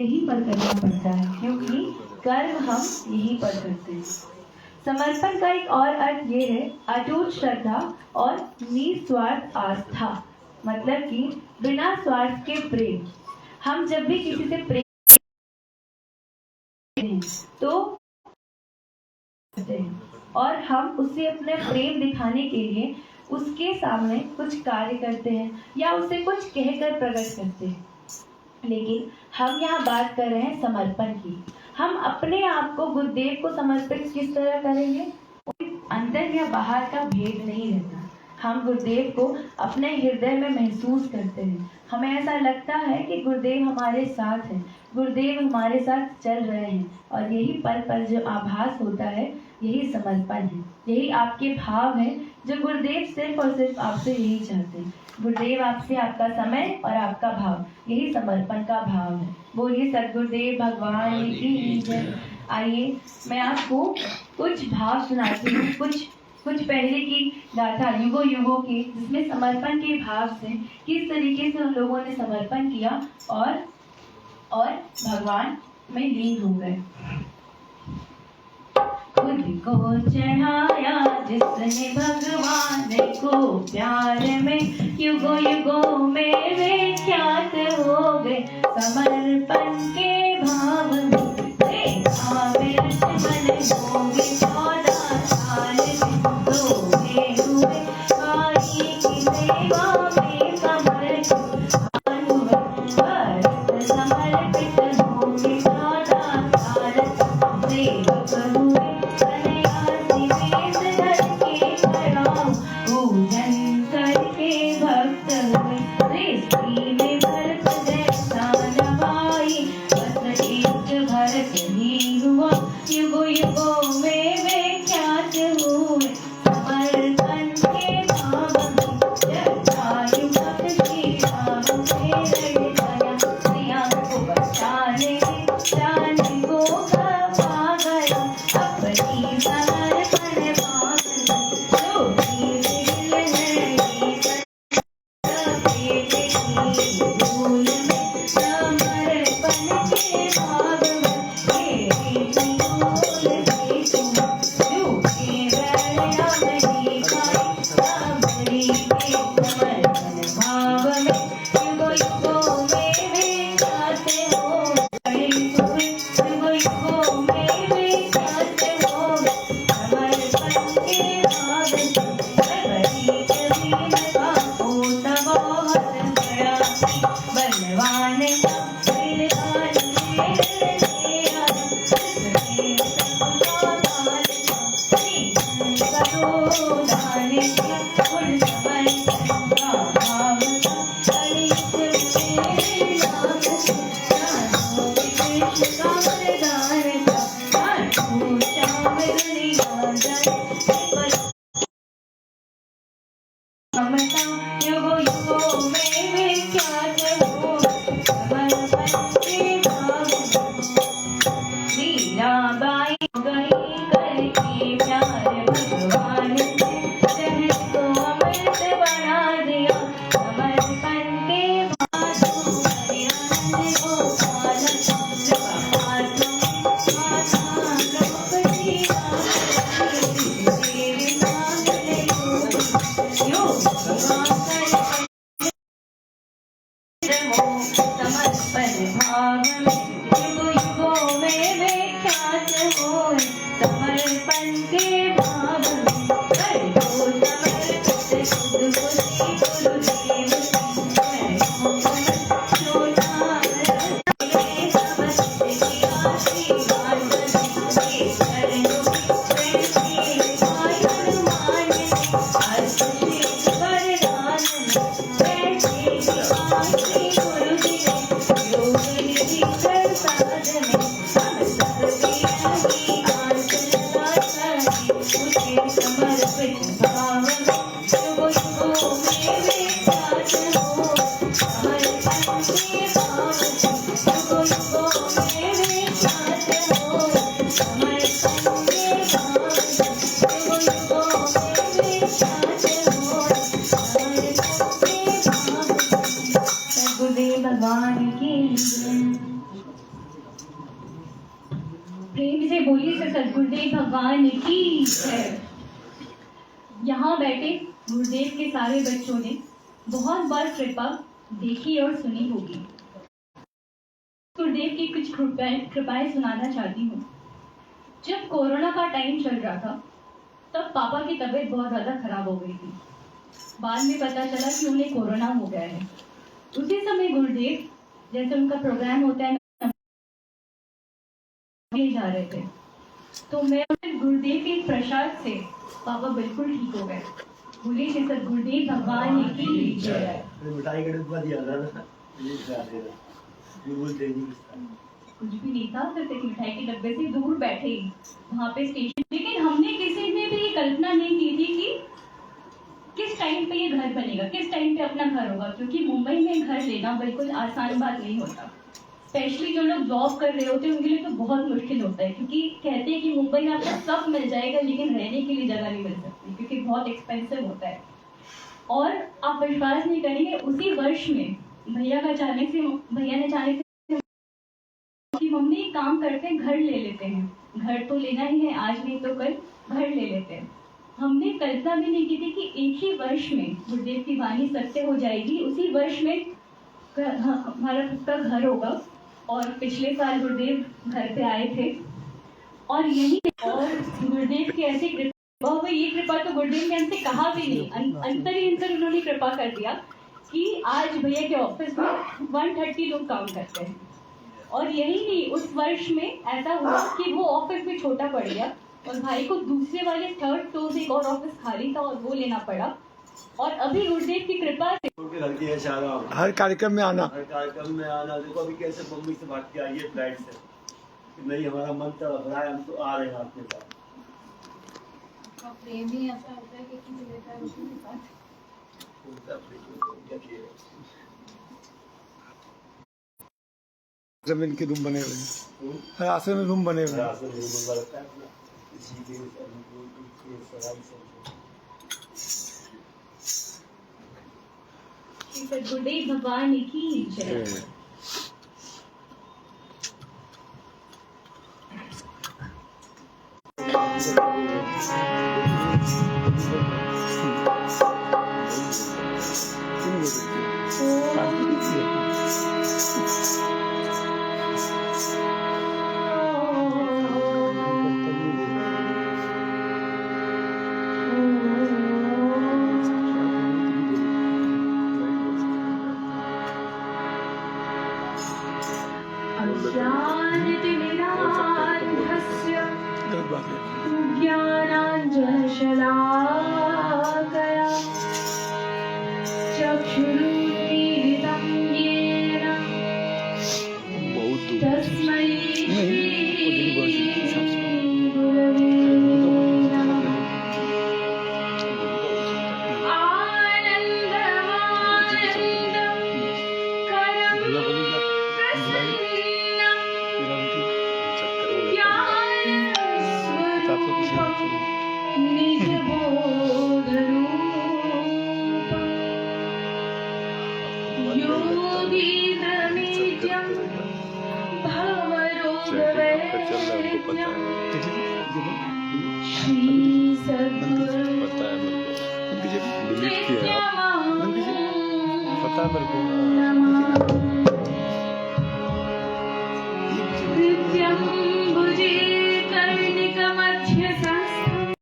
यहीं पर करना पड़ता है, क्योंकि कर्म हम यहीं पर करते हैं। समर्पण का एक और अर्थ ये है अटूट श्रद्धा और निस्वार्थ आस्था, मतलब कि बिना स्वार्थ के प्रेम। हम जब भी किसी से प्रेम तो और हम उसे अपने प्रेम दिखाने के लिए उसके सामने कुछ कार्य करते हैं या उसे कुछ कहकर प्रकट करते हैं। लेकिन हम यहाँ बात कर रहे हैं समर्पण की। हम अपने आप को गुरुदेव को समर्पित किस तरह करेंगे? अंदर या बाहर का भेद नहीं रहता। हम गुरुदेव को अपने हृदय में महसूस करते हैं। हमें ऐसा लगता है कि गुरुदेव हमारे साथ हैं, गुरुदेव हमारे साथ चल रहे हैं, और यही पल पल जो आभास होता है यही समर्पण है। यही आपके भाव है जो गुरुदेव सिर्फ और सिर्फ आपसे यही चाहते हैं। गुरुदेव आपसे आपका समय और आपका भाव, यही समर्पण का भाव है। बोलिए सद्गुरुदेव भगवान की जय। आइए मैं आपको कुछ भाव सुनाती हूँ, कुछ पहले की गाथा युगों युगों की, जिसमें समर्पण के भाव से किस तरीके से उन लोगों ने समर्पण किया और भगवान में लीन हो गए। खुद को चढ़ाया जिसने भगवान को प्यार में, युगों युगों में वे ख्यात हो गए समर्पण के भाव में। से बोलिए सर सदगुरुदेव भगवान की जय। यहाँ बैठे गुरुदेव के सारे बच्चों ने बहुत बार कृपा देखी और सुनी होगी। गुरुदेव की कुछ कृपाएं सुनाना चाहती हूँ। जब कोरोना का टाइम चल रहा था तब पापा की तबीयत बहुत ज़्यादा खराब हो गई थी। बाद में पता चला कि उन्हें कोरोना हो गया है। उसी समय गुरुदेव जैसे उनका प्रोग्राम होता है जा रहे थे, तो मैं गुरुदेव के प्रसाद से पापा बिल्कुल ठीक हो गए। बोलिए श्री सद्गुरुदेव भगवान की जय। मिठाई का डिब्बा दिया था ना, कुछ भी नहीं था, सिर्फ एक मिठाई के डब्बे से दूर बैठे ही वहाँ पे स्टेशन। लेकिन हमने किसी ने भी ये कल्पना नहीं की थी कि किस टाइम पे ये घर बनेगा, किस टाइम पे अपना घर होगा, क्योंकि मुंबई में घर लेना बिल्कुल आसान बात नहीं होता। स्पेशली जो लोग जॉब कर रहे होते हैं उनके लिए तो बहुत मुश्किल होता है, क्योंकि कहते हैं कि मुंबई में आपको सब मिल जाएगा लेकिन रहने के लिए जगह नहीं मिल सकती, क्योंकि बहुत एक्सपेंसिव होता है। और आप विश्वास नहीं करेंगे, उसी वर्ष में भैया ने अचानक से कि मम्मी एक काम करते हैं, घर ले लेते हैं, घर तो लेना ही है, आज नहीं तो कल घर ले लेते हैं। हमने कल्पना भी नहीं की थी कि एक ही वर्ष में गुरुदेव की वाणी सत्य हो जाएगी। उसी वर्ष में हमारा खुद का घर होगा। और पिछले साल गुरुदेव घर पे आए थे और गुरुदेव की ऐसी कृपा हुई। ये कृपा तो गुरुदेव ने हमसे कहा भी नहीं, अंतर ही अंतर उन्होंने कृपा कर दिया कि आज भैया के ऑफिस में 130 लोग काम करते हैं। और यही नहीं, उस वर्ष में ऐसा हुआ कि वो ऑफिस भी छोटा पड़ गया और भाई को दूसरे वाले 3rd फ्लोर से एक और ऑफिस खाली था और वो लेना पड़ा। और अभी गुरुदेव की कृपा से हर कार्यक्रम में आना, देखो अभी कैसे मम्मी से बात किया ये फ्लाइट से कि नहीं हमारा मन तड़प रहा है, हम तो आ रहे हैं आपके साथ। प्रेम ही ऐसा होता है कि किसी लेता है उसके साथ। जमीन के रूम बने हुए हैं, हर आश्रम में रूम बने हुए हैं। सद्गुरुदेव भगवान की जय। ज्ञानाञ्जनशलाकया चक्षुरुन्मीलितं येन तस्मै श्रीगुरवे नमः। आनन्दमानन्दं करं पता है मेरे को।